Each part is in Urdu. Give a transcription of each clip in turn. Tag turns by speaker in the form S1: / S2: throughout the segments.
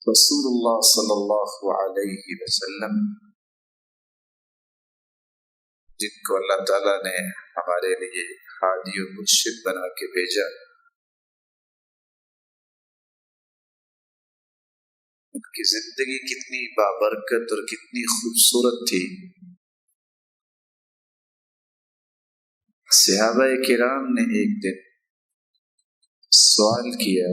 S1: رسولullah صلی اللہ علیہ وسلم جن کو اللہ تعالیٰ نے ہمارے لیے ہادی و مرشد بنا کے بھیجا، ان کی زندگی کتنی بابرکت اور کتنی خوبصورت تھی۔ صحابہ کرام نے ایک دن سوال کیا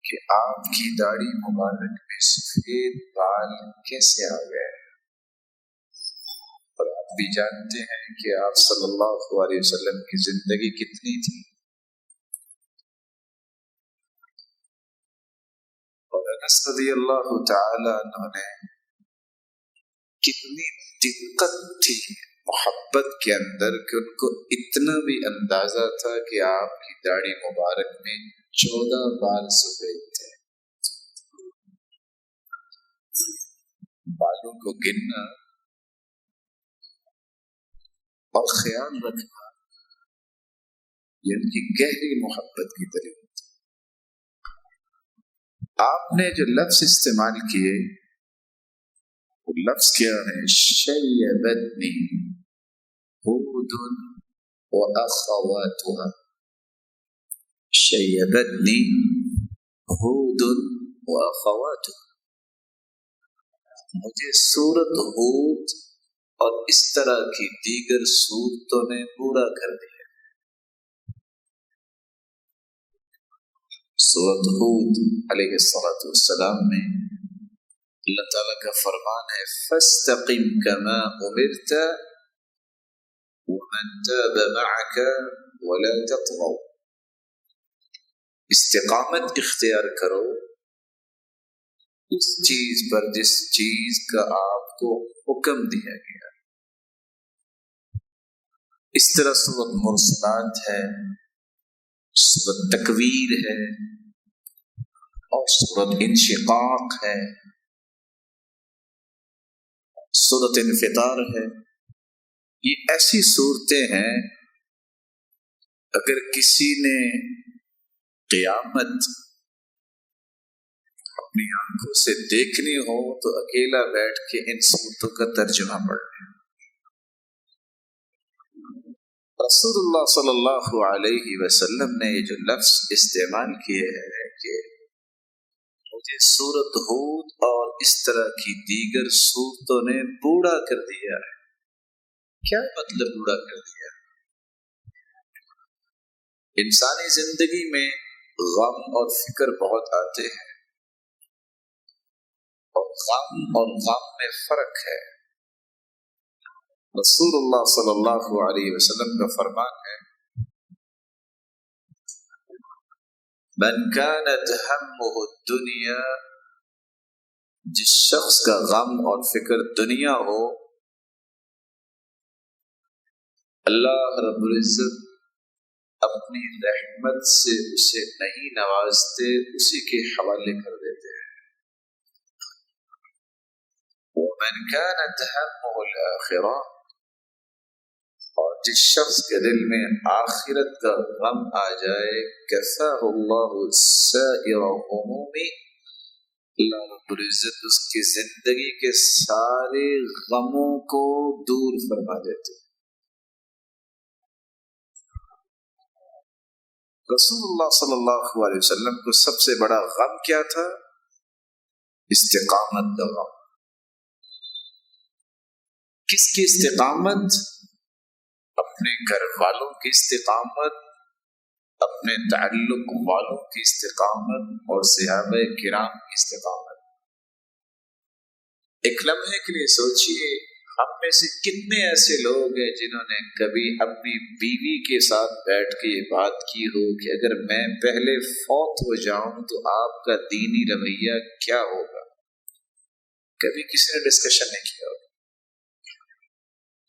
S1: کہ آپ کی داڑھی مبارک میں سفید بال کیسے آ گئے؟ اور آپ بھی جانتے ہیں کہ آپ صلی اللہ علیہ وسلم کی زندگی کتنی تھی، اور انس رضی اللہ تعالی عنہ نے کتنی دقت تھی محبت کے اندر کہ ان کو اتنا بھی اندازہ تھا کہ آپ کی داڑھی مبارک میں 14 بال سفید تھے۔ بالوں کو گننا اور خیال رکھنا یہ ان کی گہری محبت کی طریقہ تھی۔ آپ نے جو لفظ استعمال کیے وہ لفظ کیا ہے؟ شیبتنی ہود و اخواتها، شیبتنی ہود و اخواتها، مجھے سورت ہود اور اس طرح کی دیگر صورتوں نے بوڑھا کر دیا۔ سورت ہود علیہ السلام میں اللہ تعالیٰ کا فرمان ہے فَاسْتَقِمْ كَمَا أُمِرْتَ وَمَنْ تَابَ مَعَكَ وَلَا تَطْغَوْا، استقامت اختیار کرو اس چیز پر جس چیز کا آپ کو حکم دیا گیا۔ اس طرح سورت مرسلات ہے، سورت تکویر ہے، اور سورت انشقاق ہے، سورت انفطار ہے۔ یہ ایسی صورتیں ہیں اگر کسی نے قیامت اپنی آنکھوں سے دیکھنی ہو تو اکیلا بیٹھ کے ان صورتوں کا ترجمہ پڑھ لیں۔ رسولullah صلی اللہ علیہ وسلم نے یہ جو لفظ استعمال کیے ہیں کہ مجھے سورت ہود اور اس طرح کی دیگر صورتوں نے بوڑھا کر دیا ہے، کیا مطلب بوڑھا کر دیا؟ انسانی زندگی میں غم اور فکر بہت آتے ہیں، اور غم میں فرق ہے۔ رسولullah صلی اللہ علیہ وسلم کا فرمان ہے من كانت همه الدنيا، جس شخص کا غم اور فکر دنیا ہو، اللہ رب العزت اپنی رحمت سے اسے نہیں نوازتے، اسی کے حوالے کر دیتے ہیں۔ ومن كانت همه الآخرة، اور جس شخص کے دل میں آخرت کا غم آ جائے، کفاہ اللہ سائر همومہ، اللہ رب العزت اس کی زندگی کے سارے غموں کو دور فرما دیتے۔ رسولullah صلی اللہ علیہ وسلم کو سب سے بڑا غم کیا تھا؟ استقامت کا غم۔ کس کی استقامت؟ اپنے گھر والوں کی استقامت، اپنے تعلق والوں کی استقامت، اور صحابہ کرام کی استقامت۔ ایک لمحے کے لیے سوچئے، ہم میں سے کتنے ایسے لوگ ہیں جنہوں نے کبھی اپنی بیوی کے ساتھ بیٹھ کے یہ بات کی ہو کہ اگر میں پہلے فوت ہو جاؤں تو آپ کا دینی رویہ کیا ہوگا؟ کبھی کسی نے ڈسکشن نہیں کیا ہوگا۔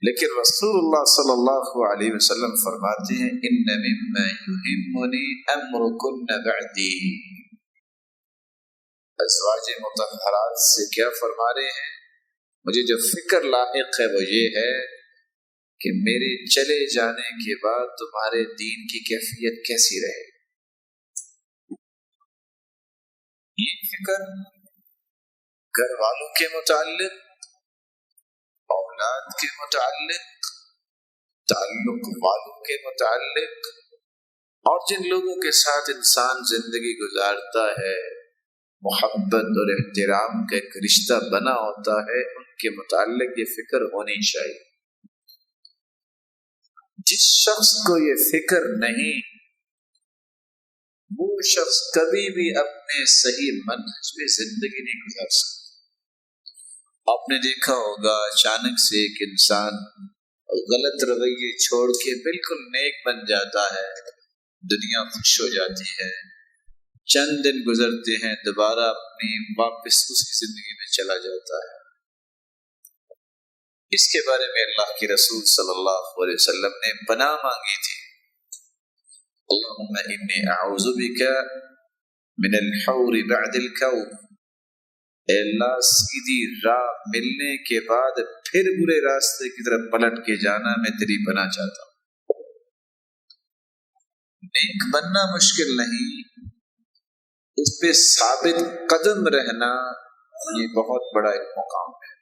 S1: لیکن رسولullah صلی اللہ علیہ وسلم فرماتے ہیں ان مما یہمنی امرکن بعدی، ازواج مطہرات سے کیا فرما رہے ہیں؟ مجھے جو فکر لاحق ہے وہ یہ ہے کہ میرے چلے جانے کے بعد تمہارے دین کی کیفیت کیسی رہے۔ یہ فکر گھر والوں کے متعلق، اولاد کے متعلق، تعلق والوں کے متعلق، اور جن لوگوں کے ساتھ انسان زندگی گزارتا ہے، محبت اور احترام کا ایک رشتہ بنا ہوتا ہے، ان کے متعلق یہ فکر ہونی چاہیے۔ جس شخص کو یہ فکر نہیں، وہ شخص کبھی بھی اپنے صحیح منہج پہ زندگی نہیں گزار سکتا۔ آپ نے دیکھا ہوگا اچانک سے ایک انسان غلط رویے چھوڑ کے بالکل نیک بن جاتا ہے، دنیا خوش ہو جاتی ہے، چند دن گزرتے ہیں دوبارہ اپنی واپس اسی زندگی میں چلا جاتا ہے۔ اس کے بارے میں اللہ کے رسول صلی اللہ علیہ وسلم نے پناہ مانگی تھی، اللہم انی اعوذ بک من الحور بعد الکور، اے اللہ سیدھی راہ ملنے کے بعد پھر برے راستے کی طرف پلٹ کے جانا میں تیری پناہ چاہتا ہوں۔ نیک بننا مشکل نہیں، اس پہ ثابت قدم رہنا یہ بہت بڑا ایک مقام ہے۔